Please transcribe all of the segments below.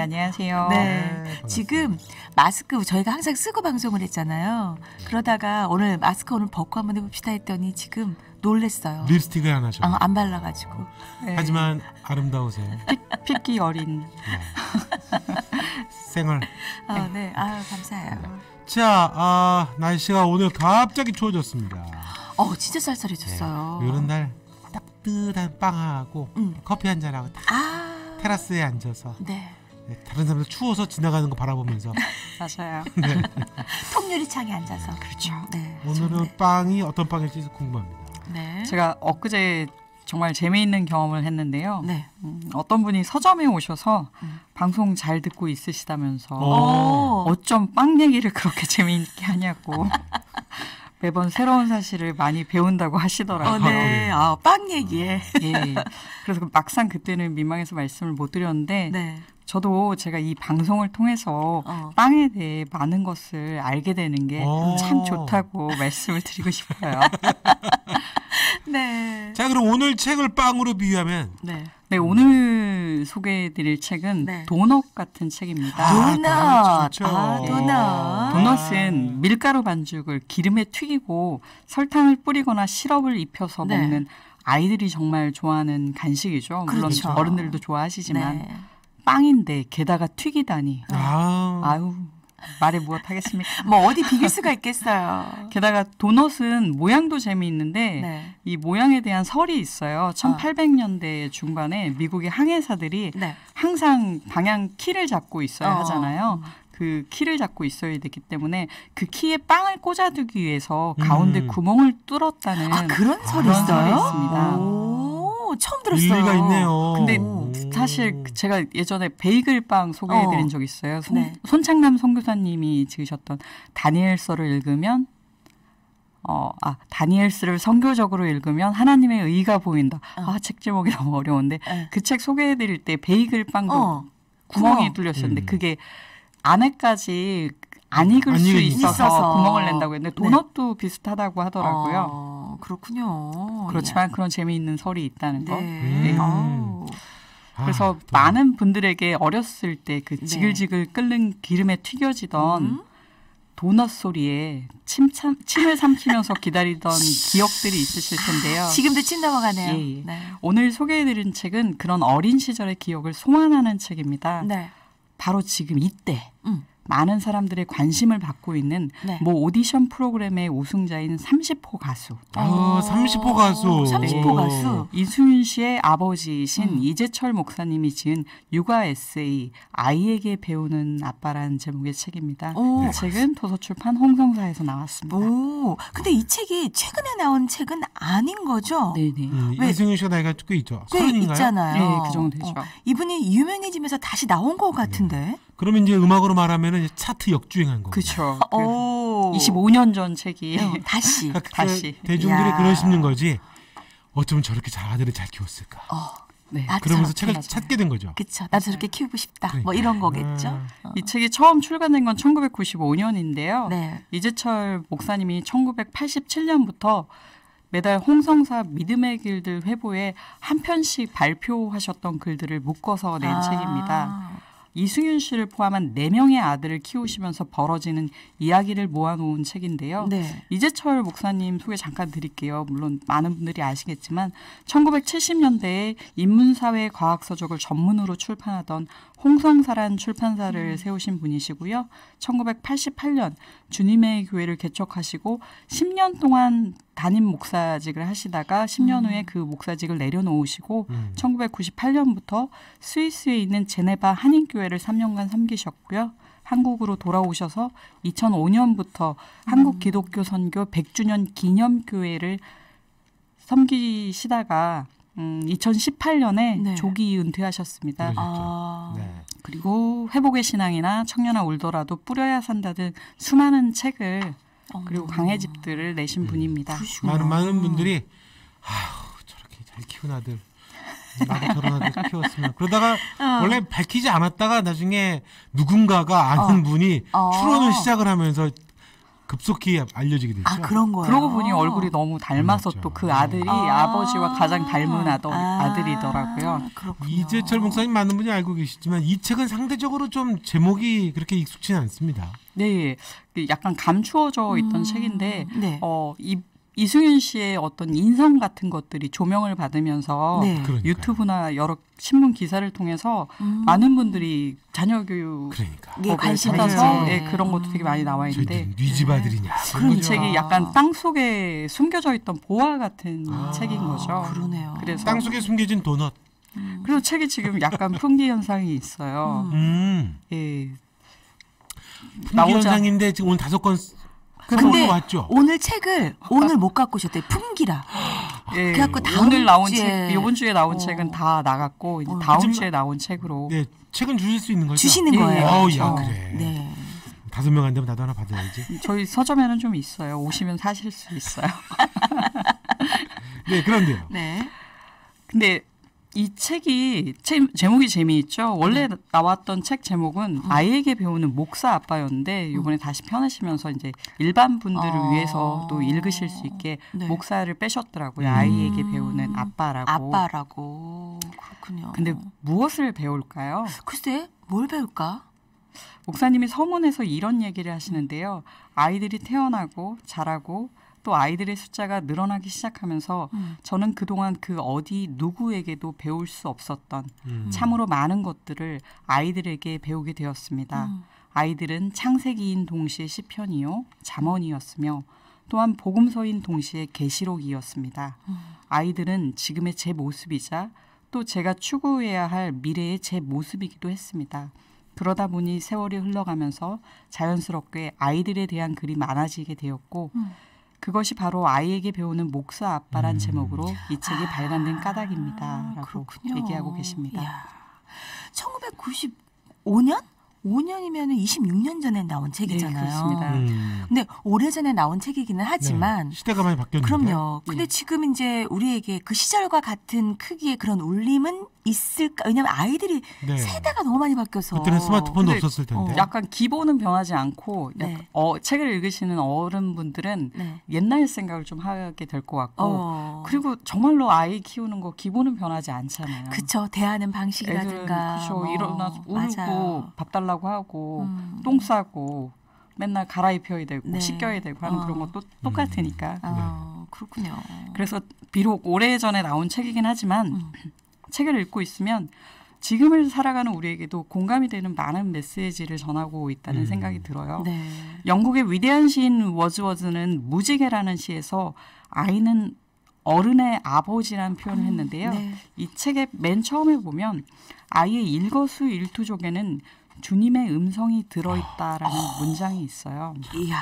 안녕하세요. 네, 지금 마스크 저희가 항상 쓰고 방송을 했잖아요. 그러다가 오늘 마스크 벗고 한번 해봅시다 했더니 지금 놀랬어요. 립스틱을 안 하죠. 안 발라가지고. 네. 하지만 아름다우세요. 핏기 어린. 생얼. 네, 감사해요. 자, 날씨가 오늘 갑자기 추워졌습니다. 진짜 쌀쌀해졌어요. 네, 이런 날 따뜻한 빵하고 커피 한 잔하고 딱 테라스에 앉아서 네. 다른 사람들 추워서 지나가는 거 바라보면서 맞아요. 네. 통유리창에 앉아서. 그렇죠. 네, 오늘은 좋네. 빵이 어떤 빵일지 궁금합니다. 네. 제가 엊그제 정말 재미있는 경험을 했는데요. 네. 어떤 분이 서점에 오셔서 방송 잘 듣고 있으시다면서 어쩜 빵 얘기를 그렇게 재미있게 하냐고 매번 새로운 사실을 많이 배운다고 하시더라고요. 네. 빵 얘기에. 예. 그래서 막상 그때는 민망해서 말씀을 못 드렸는데 네. 저도 제가 이 방송을 통해서 어. 빵에 대해 많은 것을 알게 되는 게 참 좋다고 말씀을 드리고 싶어요. 네. 자, 그럼 오늘 책을 빵으로 비유하면 네. 네, 오늘 소개해드릴 책은 네. 도넛 같은 책입니다. 도넛. 좋죠. 도넛. 도넛은 밀가루 반죽을 기름에 튀기고 설탕을 뿌리거나 시럽을 입혀서 네. 먹는 아이들이 정말 좋아하는 간식이죠. 물론 그렇죠. 어른들도 좋아하시지만 네. 빵인데 게다가 튀기다니. 아유, 말해 무엇 하겠습니까? 어디 비길 수가 있겠어요. 게다가 도넛은 모양도 재미있는데 네. 이 모양에 대한 설이 있어요. 1800년대 중반에 미국의 항해사들이 네. 항상 방향 키를 잡고 있어야 하잖아요. 그 키를 잡고 있어야 되기 때문에 그 키에 빵을 꽂아두기 위해서 가운데 구멍을 뚫었다는 그런 설이 그런 있어요? 설이 있습니다. 처음 들었어요. 일리가 있네요. 근데 사실 제가 예전에 베이글빵 소개해드린 적 있어요. 네. 손창남 선교사님이 지으셨던 다니엘서를 읽으면 다니엘서를 선교적으로 읽으면 하나님의 의가 보인다. 책 제목이 너무 어려운데 네. 그 책 소개해드릴 때 베이글빵도 구멍이 뚫렸었는데 그게 안에까지 안 익을 수 있어서 구멍을 낸다고 했는데 도넛도 비슷하다고 하더라고요. 그렇군요. 그렇지만 그런 재미있는 설이 있다는 거. 네. 그래서 많은 분들에게 어렸을 때 그 지글지글 끓는 기름에 튀겨지던 도넛 소리에 침을 삼키면서 기다리던 기억들이 있으실 텐데요. 지금도 침 넘어가네요. 예. 네. 오늘 소개해드린 책은 그런 어린 시절의 기억을 소환하는 책입니다. 네. 바로 지금 이때 많은 사람들의 관심을 받고 있는 네. 모 오디션 프로그램의 우승자인 30호 가수. 30호 가수. 30호 가수. 이수윤 씨의 아버지이신 이재철 목사님이 지은 육아 에세이 아이에게 배우는 아빠라는 제목의 책입니다. 이 책은 도서출판 홍성사에서 나왔습니다. 근데 이 책이 최근에 나온 책은 아닌 거죠? 네네. 왜? 이승윤 씨가 나이가 꽤 있죠. 꽤 30인가요? 있잖아요. 네, 그 정도 되죠. 이분이 유명해지면서 다시 나온 것 같은데. 그러면 이제 음악으로 말하면은 이제 차트 역주행한 거예요. 그렇죠. 오. 25년 전 책이 다시. 다시. 대중들이 이야. 그러시는 거지. 어쩌면 저렇게 아들을 잘 키웠을까. 네. 그러면서 저렇게. 책을 찾게 된 거죠. 그쵸. 나도 저렇게 키우고 싶다. 그러니까. 이런 거겠죠. 이 책이 처음 출간된 건 1995년인데요. 네. 이재철 목사님이 1987년부터 매달 홍성사 믿음의 길들 회보에 한 편씩 발표하셨던 글들을 묶어서 낸 책입니다. 이승윤 씨를 포함한 4명의 아들을 키우시면서 벌어지는 이야기를 모아놓은 책인데요. 네. 이재철 목사님 소개 잠깐 드릴게요. 물론 많은 분들이 아시겠지만 1970년대에 인문사회 과학서적을 전문으로 출판하던 홍성사란 출판사를 세우신 분이시고요. 1988년 주님의 교회를 개척하시고 10년 동안 담임 목사직을 하시다가 10년 후에 그 목사직을 내려놓으시고 1998년부터 스위스에 있는 제네바 한인교회를 3년간 섬기셨고요. 한국으로 돌아오셔서 2005년부터 한국 기독교 선교 100주년 기념교회를 섬기시다가 2018년에 네. 조기 은퇴하셨습니다. 네. 그리고 회복의 신앙이나 청년아 울더라도 뿌려야 산다 등 수많은 책을 그리고 강해집들을 내신 분입니다. 많은 분들이 저렇게 잘 키운 아들 나도 저런 아들 키웠으면 그러다가 원래 밝히지 않았다가 나중에 누군가가 아는 분이 추론을 시작을 하면서 급속히 알려지게 됐죠. 아 그런 거예요. 그러고 보니 얼굴이 너무 닮아서 닮았죠. 또 그 아들이 아버지와 가장 닮은 아들이더라고요. 그렇군요. 이재철 목사님 많은 분이 알고 계시지만 이 책은 상대적으로 좀 제목이 그렇게 익숙치는 않습니다. 네, 약간 감추어져 있던 책인데 네. 이승윤 씨의 어떤 인성 같은 것들이 조명을 받으면서 네. 그러니까요. 유튜브나 여러 신문 기사를 통해서 많은 분들이 자녀 교육 그러니까 예, 관심을 받아서 가져요. 네, 그런 것도 되게 많이 나와 있는데 저희들 뉘집 아들이냐. 이 책이 약간 땅 속에 숨겨져 있던 보화 같은 책인 거죠. 그러네요. 그래서 땅 속에 숨겨진 도넛. 그리고 책이 지금 약간 풍기 현상이 있어요. 예. 풍기 현상인데 지금 오늘 5권 근데 왔죠. 오늘 책을 오늘 못 갖고 오셨대요. 풍기라. 예, 그래갖고 다음 오늘 나온 주에- 책, 이번 주에 나온 책은 다 나갔고 이제 다음 하지만- 주에 나온 책으로 네, 책은 주실 수 있는 거죠. 주시는 예, 거예요. 어우, 그렇죠. 야, 그래. 네. 5명 안 되면 나도 하나 받아야지. 저희 서점에는 좀 있어요. 오시면 사실 수 있어요. 네, 그런데요. 네. 근데 이 책이 제목이 재미있죠. 원래 나왔던 책 제목은 아이에게 배우는 목사 아빠였는데 이번에 다시 펴내시면서 이제 일반 분들을 위해서도 읽으실 수 있게 네. 목사를 빼셨더라고요. 아이에게 배우는 아빠라고. 아빠라고. 그렇군요. 근데 무엇을 배울까요? 글쎄 뭘 배울까? 목사님이 서문에서 이런 얘기를 하시는데요. 아이들이 태어나고 자라고 또 아이들의 숫자가 늘어나기 시작하면서 저는 그동안 그 어디 누구에게도 배울 수 없었던 참으로 많은 것들을 아이들에게 배우게 되었습니다. 아이들은 창세기인 동시에 시편이요 잠언이었으며 또한 복음서인 동시에 계시록이었습니다. 아이들은 지금의 제 모습이자 또 제가 추구해야 할 미래의 제 모습이기도 했습니다. 그러다 보니 세월이 흘러가면서 자연스럽게 아이들에 대한 글이 많아지게 되었고 그것이 바로 아이에게 배우는 목사 아빠란 제목으로 이 책이 발간된 까닭입니다. 라고 그렇군요. 얘기하고 계십니다. 이야. 1995년? 5년이면 26년 전에 나온 책이잖아요. 네, 그렇습니다. 근데 오래전에 나온 책이기는 하지만 네, 시대가 많이 바뀌었는데. 그럼요. 근데 예. 지금 이제 우리에게 그 시절과 같은 크기의 그런 울림은 있을까? 왜냐하면 아이들이 네. 세대가 너무 많이 바뀌어서. 그때는 스마트폰도 근데 없었을 텐데. 약간 기본은 변하지 않고 네. 책을 읽으시는 어른분들은 네. 옛날 생각을 좀 하게 될 것 같고 그리고 정말로 아이 키우는 거 기본은 변하지 않잖아요. 그쵸. 대하는 애들은 방식이라든가. 그렇죠. 일어나서 울고 맞아요. 밥 달라고 하고 똥 싸고 맨날 갈아입혀야 되고 네. 씻겨야 되고 하는 그런 것도 똑같으니까. 그렇군요. 그래서 비록 오래전에 나온 책이긴 하지만 책을 읽고 있으면 지금을 살아가는 우리에게도 공감이 되는 많은 메시지를 전하고 있다는 생각이 들어요. 네. 영국의 위대한 시인 워즈워즈는 무지개라는 시에서 아이는 어른의 아버지라는 표현을 했는데요. 네. 이 책의 맨 처음에 보면 아이의 일거수일투족에는 주님의 음성이 들어있다라는 문장이 있어요. 이야.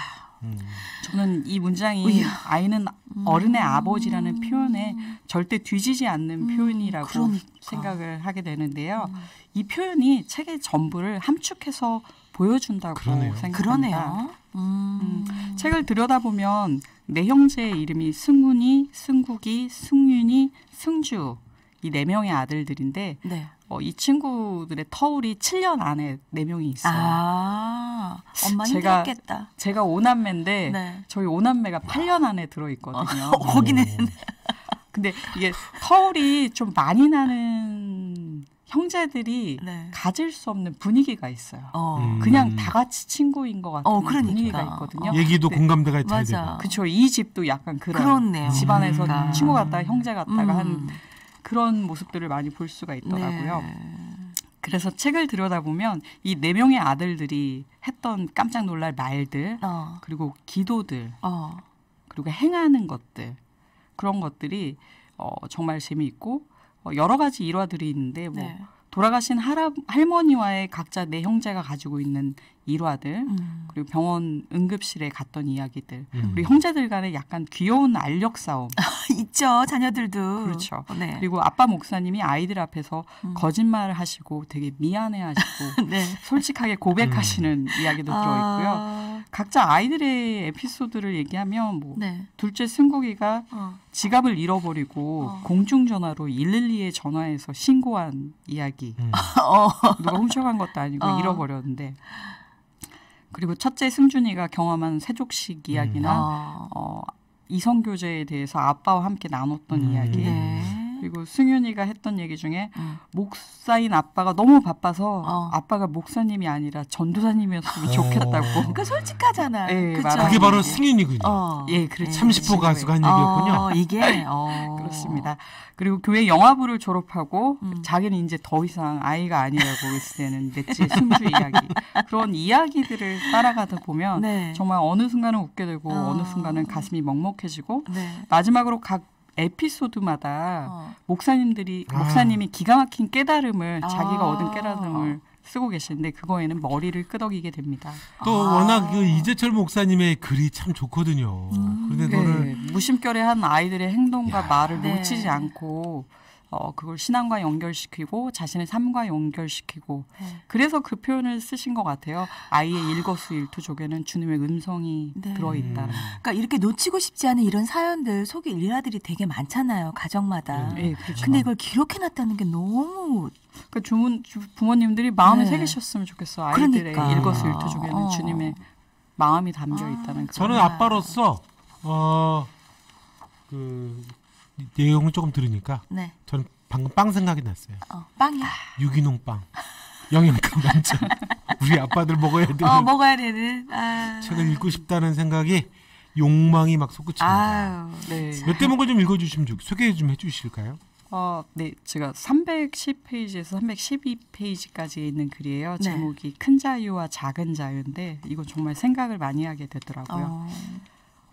저는 이 문장이 이야. 아이는 어른의 아버지라는 표현에 절대 뒤지지 않는 표현이라고 그러니까. 생각을 하게 되는데요. 이 표현이 책의 전부를 함축해서 보여준다고 그러네요. 생각합니다. 그러네요. 책을 들여다보면 내 형제의 이름이 승훈이, 승국이, 승윤이, 승주 이 4명의 아들들인데 네. 이 친구들의 터울이 7년 안에 4명이 있어요. 엄마 제가- 힘들었겠다. 제가 5남매인데 네. 저희 5남매가 8년 안에 들어있거든요. 거기는 근데 이게 터울이 좀 많이 나는 형제들이 네. 가질 수 없는 분위기가 있어요. 음. 그냥 다 같이 친구인 것 같은 그러니까. 분위기가 있거든요. 얘기도 네. 공감대가 잘 맞아. 되고. 그렇죠. 이 집도 약간 그런 그렇네요. 집안에서 그러니까. 친구 같다가 형제 같다가 한 음. 그런 모습들을 많이 볼 수가 있더라고요. 네. 그래서 책을 들여다보면 이 4명의 아들들이 했던 깜짝 놀랄 말들 그리고 기도들 그리고 행하는 것들 그런 것들이 정말 재미있고 여러 가지 일화들이 있는데 뭐 네. 돌아가신 할머니와의 각자 4형제가 가지고 있는 일화들 그리고 병원 응급실에 갔던 이야기들 그리고 형제들 간에 약간 귀여운 알력 싸움 있죠. 자녀들도. 그렇죠. 네. 그리고 아빠 목사님이 아이들 앞에서 거짓말을 하시고 되게 미안해하시고 네. 솔직하게 고백하시는 이야기도 들어있고요. 각자 아이들의 에피소드를 얘기하면 뭐 네. 둘째 승국이가 지갑을 잃어버리고 공중전화로 112에 전화해서 신고한 이야기. 누가 훔쳐간 것도 아니고 잃어버렸는데 그리고 첫째 승준이가 경험한 세족식 이야기나 이성교제에 대해서 아빠와 함께 나눴던 이야기. 네. 그리고 승윤이가 했던 얘기 중에 목사인 아빠가 너무 바빠서 아빠가 목사님이 아니라 전도사님이었으면 좋겠다고. 그러니까 솔직하잖아. 네, 그쵸? 맞아요. 그게 바로 승윤이군요. 예, 그렇죠. 30호 가수가 한 얘기였군요. 이게 그렇습니다. 그리고 교회 영화부를 졸업하고 자기는 이제 더 이상 아이가 아니라고 했을 때는 넷째 승주 이야기. 그런 이야기들을 따라가다 보면 네. 정말 어느 순간은 웃게 되고 어느 순간은 가슴이 먹먹해지고 네. 마지막으로 각 에피소드마다 목사님이 기가 막힌 깨달음을 자기가 얻은 깨달음을 쓰고 계시는데 그거에는 머리를 끄덕이게 됩니다. 또 워낙 그 이재철 목사님의 글이 참 좋거든요. 그런데 그거를 무심결에 한 아이들의 행동과 말을 네. 놓치지 않고 그걸 신앙과 연결시키고 자신의 삶과 연결시키고 그래서 그 표현을 쓰신 것 같아요. 아이의 일거수일투족에는 주님의 음성이 들어있다. 그러니까 이렇게 놓치고 싶지 않은 이런 사연들 속에 일화들이 되게 많잖아요. 가정마다. 네, 그렇죠. 근데 이걸 기록해놨다는 게 너무 그러니까 부모님들이 마음에 네. 새기셨으면 좋겠어. 아이들의 그러니까. 일거수일투족에는 주님의 마음이 담겨 있다는. 저는 아빠로서 그 내용을 조금 들으니까 네. 저는 방금 빵 생각이 났어요. 빵이야. 유기농 빵. 영양가 만점. 우리 아빠들 먹어야 되는 먹어야 되는. 책을 읽고 싶다는 생각이 욕망이 막 솟구칩니다. 아유. 네. 몇 대목을 좀 읽어주시면 소개 좀 해주실까요? 네, 제가 310페이지에서 312페이지까지 있는 글이에요. 네. 제목이 큰 자유와 작은 자유인데 이거 정말 생각을 많이 하게 되더라고요.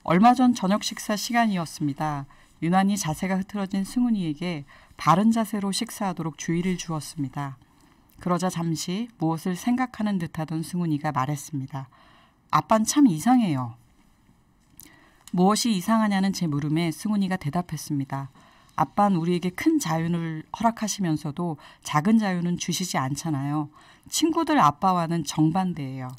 얼마 전 저녁 식사 시간이었습니다. 유난히 자세가 흐트러진 승훈이에게 바른 자세로 식사하도록 주의를 주었습니다. 그러자 잠시 무엇을 생각하는 듯하던 승훈이가 말했습니다. 아빤 참 이상해요. 무엇이 이상하냐는 제 물음에 승훈이가 대답했습니다. 아빤 우리에게 큰 자유를 허락하시면서도 작은 자유는 주시지 않잖아요. 친구들 아빠와는 정반대예요.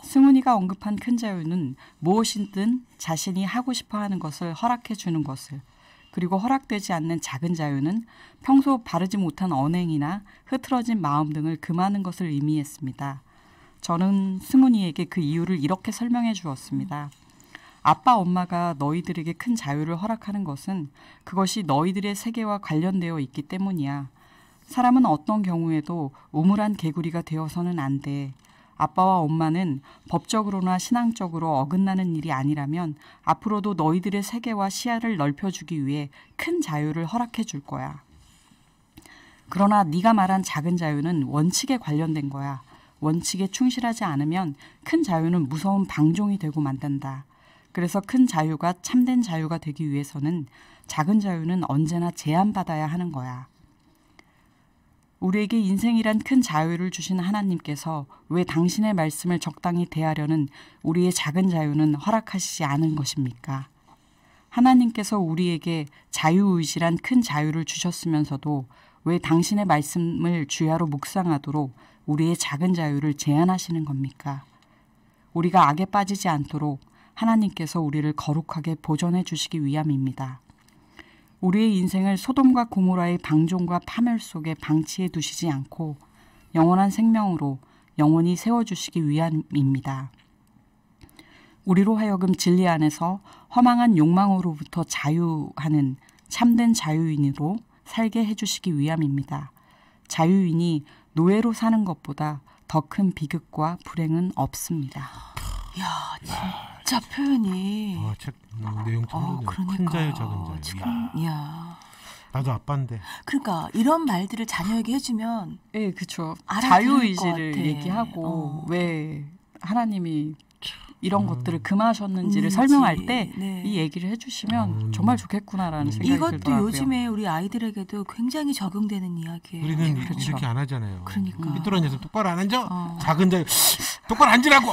승훈이가 언급한 큰 자유는 무엇이든 자신이 하고 싶어 하는 것을 허락해 주는 것을, 그리고 허락되지 않는 작은 자유는 평소 바르지 못한 언행이나 흐트러진 마음 등을 금하는 것을 의미했습니다. 저는 승훈이에게 그 이유를 이렇게 설명해 주었습니다. 아빠, 엄마가 너희들에게 큰 자유를 허락하는 것은 그것이 너희들의 세계와 관련되어 있기 때문이야. 사람은 어떤 경우에도 우물한 개구리가 되어서는 안 돼. 아빠와 엄마는 법적으로나 신앙적으로 어긋나는 일이 아니라면 앞으로도 너희들의 세계와 시야를 넓혀주기 위해 큰 자유를 허락해 줄 거야. 그러나 네가 말한 작은 자유는 원칙에 관련된 거야. 원칙에 충실하지 않으면 큰 자유는 무서운 방종이 되고 만든다. 그래서 큰 자유가 참된 자유가 되기 위해서는 작은 자유는 언제나 제한받아야 하는 거야. 우리에게 인생이란 큰 자유를 주신 하나님께서 왜 당신의 말씀을 적당히 대하려는 우리의 작은 자유는 허락하시지 않은 것입니까? 하나님께서 우리에게 자유의지란 큰 자유를 주셨으면서도 왜 당신의 말씀을 주야로 묵상하도록 우리의 작은 자유를 제한하시는 겁니까? 우리가 악에 빠지지 않도록 하나님께서 우리를 거룩하게 보존해 주시기 위함입니다. 우리의 인생을 소돔과 고모라의 방종과 파멸 속에 방치해 두시지 않고 영원한 생명으로 영원히 세워주시기 위함입니다. 우리로 하여금 진리 안에서 허망한 욕망으로부터 자유하는 참된 자유인으로 살게 해주시기 위함입니다. 자유인이 노예로 사는 것보다 더 큰 비극과 불행은 없습니다. 이야, 진짜 표현이. 책 내용 참 좋네요. 그러니까. 큰 자유, 작은 자유. 지금, 이야. 나도 아빠인데. 그러니까 이런 말들을 자녀에게 해주면 네, 그렇죠. 알아들을 자유의지를 것 같아. 얘기하고 왜 하나님이 이런 것들을 금하셨는지를 있는지. 설명할 때 이 네. 얘기를 해주시면 정말 좋겠구나라는 생각이 이것도 들더라고요. 요즘에 우리 아이들에게도 굉장히 적용되는 이야기예요. 우리는 그렇죠. 이렇게 안 하잖아요. 그러니까. 삐뚤어 앉아서 똑바로 안 앉아. 작은 자유 똑바로 앉으라고.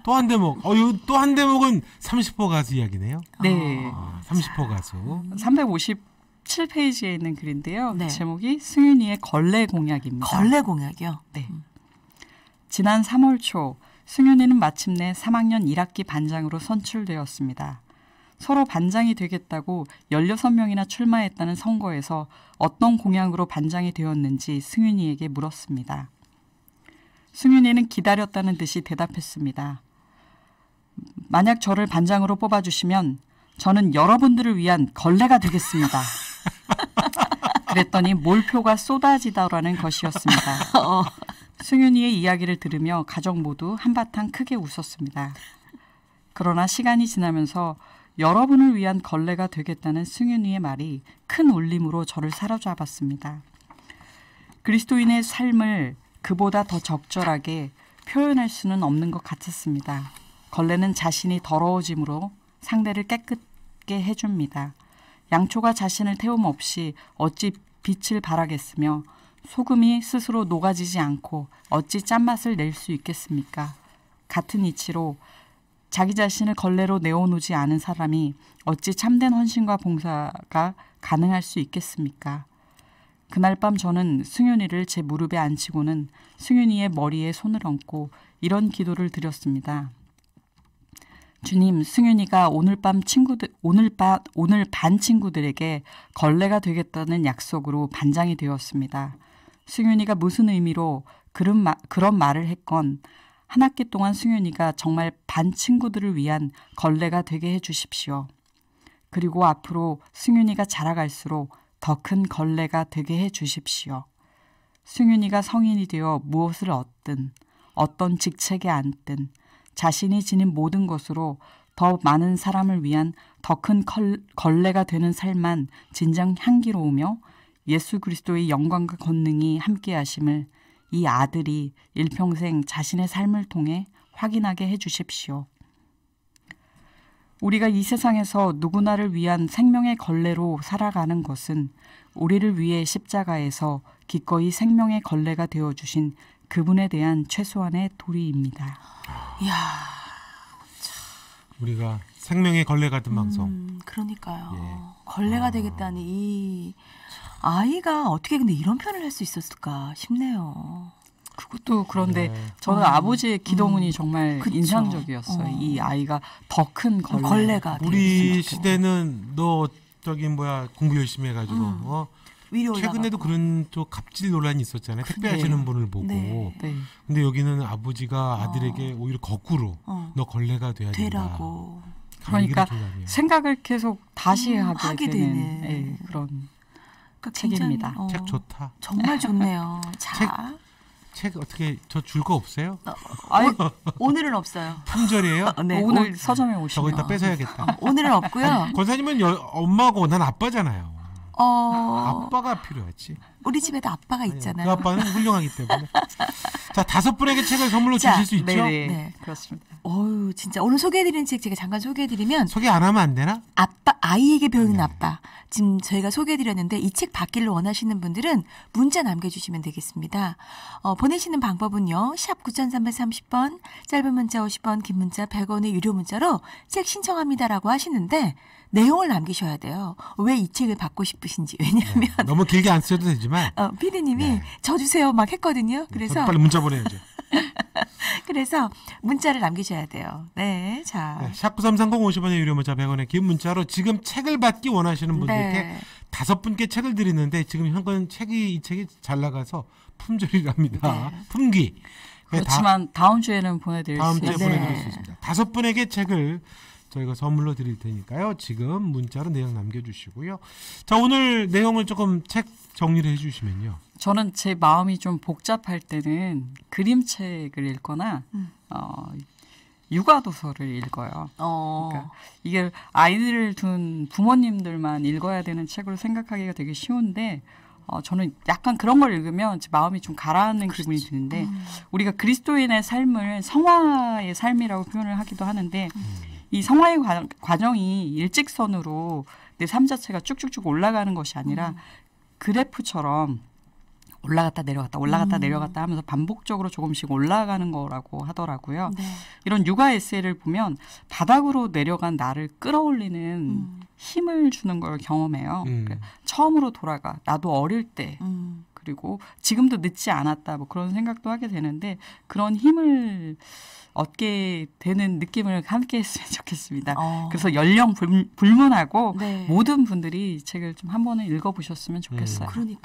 또 한 대목. 또 한 대목은 30호 가수 이야기네요. 네. 30호 가수. 357페이지에 있는 글인데요. 네. 제목이 승윤이의 걸레 공약입니다. 걸레 공약이요. 네. 지난 3월 초 승윤이는 마침내 3학년 1학기 반장으로 선출되었습니다. 서로 반장이 되겠다고 16명이나 출마했다는 선거에서 어떤 공약으로 반장이 되었는지 승윤이에게 물었습니다. 승윤이는 기다렸다는 듯이 대답했습니다. 만약 저를 반장으로 뽑아주시면 저는 여러분들을 위한 걸레가 되겠습니다. 그랬더니 몰표가 쏟아지더라는 것이었습니다. 승윤이의 이야기를 들으며 가족 모두 한바탕 크게 웃었습니다. 그러나 시간이 지나면서 여러분을 위한 걸레가 되겠다는 승윤이의 말이 큰 울림으로 저를 사로잡았습니다. 그리스도인의 삶을 그보다 더 적절하게 표현할 수는 없는 것 같았습니다. 걸레는 자신이 더러워짐으로 상대를 깨끗게 해줍니다. 양초가 자신을 태움 없이 어찌 빛을 발하겠으며 소금이 스스로 녹아지지 않고 어찌 짠맛을 낼 수 있겠습니까? 같은 이치로 자기 자신을 걸레로 내어놓지 않은 사람이 어찌 참된 헌신과 봉사가 가능할 수 있겠습니까? 그날 밤 저는 승윤이를 제 무릎에 앉히고는 승윤이의 머리에 손을 얹고 이런 기도를 드렸습니다. 주님, 승윤이가 오늘 반 친구들에게 걸레가 되겠다는 약속으로 반장이 되었습니다. 승윤이가 무슨 의미로 그런 말을 했건 한 학기 동안 승윤이가 정말 반 친구들을 위한 걸레가 되게 해주십시오. 그리고 앞으로 승윤이가 자라갈수록 더 큰 걸레가 되게 해주십시오. 승윤이가 성인이 되어 무엇을 얻든 어떤 직책에 앉든 자신이 지닌 모든 것으로 더 많은 사람을 위한 더 큰 걸레가 되는 삶만 진정 향기로우며 예수 그리스도의 영광과 권능이 함께하심을 이 아들이 일평생 자신의 삶을 통해 확인하게 해주십시오. 우리가 이 세상에서 누구나를 위한 생명의 걸레로 살아가는 것은 우리를 위해 십자가에서 기꺼이 생명의 걸레가 되어주신 그분에 대한 최소한의 도리입니다. 이야, 우리가 생명의 걸레 같은 방송. 그러니까요. 예. 걸레가 되겠다는 이 아이가 어떻게 근데 이런 표현을 할 수 있었을까 싶네요. 그것도 그런데 네. 저는 아버지의 기도문이 정말 그쵸. 인상적이었어요. 이 아이가 더 큰 걸레가 우리 시대는 너 저기 공부 열심히 해가지고 위로 최근에도 그런 또 갑질 논란이 있었잖아요. 택배하시는 분을 보고. 네. 네. 근데 여기는 아버지가 아들에게 오히려 거꾸로 너 걸레가 돼야 된다. 되라고. 그러니까 생각을 계속 다시 하게 되는 되는. 그런 그러니까 책입니다. 굉장히, 책 좋다. 정말 좋네요. 자, 책 어떻게 저 줄 거 없어요? 오늘은 없어요. 품절이에요? 네, 오늘 서점에 오시면 저거 이따 뺏어야겠다. 오늘은 없고요. 권사님은 엄마고 난 아빠잖아요. 어, 아빠가 필요하지. 우리 집에도 아빠가 그 있잖아요. 아빠는 훌륭하기 때문에. 자, 5분에게 책을 선물로 자, 주실 수 있죠? 네네. 네. 그렇습니다. 어유 진짜 오늘 소개해드리는 책 제가 잠깐 소개해드리면 소개 안 하면 안 되나? 아이에게 배우는 네. 아빠. 지금 저희가 소개해드렸는데 이 책 받기를 원하시는 분들은 문자 남겨주시면 되겠습니다. 보내시는 방법은요. 샵 9330번, 짧은 문자 50원, 긴 문자 100원의 유료 문자로 책 신청합니다라고 하시는데 내용을 남기셔야 돼요. 왜 이 책을 받고 싶으신지. 왜냐하면 너무 길게 안 써도 되지만 피디님이 네. 저 주세요 막 했거든요. 저도 그래서 빨리 문자 보내야죠. 그래서 문자를 남기셔야 돼요. 네, 자. 네, 샵 9330 50원의 유료 문자 100원의 긴 문자로 지금 책을 받기 원하시는 분들께 네. 5분께 책을 드리는데 지금 현관 이 책이 잘 나가서 품절이랍니다. 네. 품귀. 그렇지만 다음 주에는 보내드릴 다음 수 주에 있어요. 보내드릴 수 있습니다. 5분에게 책을 저희가 선물로 드릴 테니까요. 지금 문자로 내용 남겨주시고요. 자, 오늘 내용을 조금 책 정리를 해주시면요. 저는 제 마음이 좀 복잡할 때는 그림책을 읽거나 육아 도서를 읽어요. 그러니까 이게 아이들을 둔 부모님들만 읽어야 되는 책으로 생각하기가 되게 쉬운데 저는 약간 그런 걸 읽으면 제 마음이 좀 가라앉는 기분이 드는데 우리가 그리스도인의 삶을 성화의 삶이라고 표현을 하기도 하는데 이 성화의 과정이 일직선으로 내 삶 자체가 쭉쭉쭉 올라가는 것이 아니라 그래프처럼 올라갔다 내려갔다 올라갔다 내려갔다 하면서 반복적으로 조금씩 올라가는 거라고 하더라고요. 네. 이런 육아 에세이를 보면 바닥으로 내려간 나를 끌어올리는 힘을 주는 걸 경험해요. 그러니까 처음으로 돌아가. 나도 어릴 때 그리고 지금도 늦지 않았다. 뭐 그런 생각도 하게 되는데 그런 힘을 얻게 되는 느낌을 함께 했으면 좋겠습니다. 그래서 연령 불문하고 네. 모든 분들이 이 책을 좀 한 번은 읽어보셨으면 좋겠어요. 그러니까.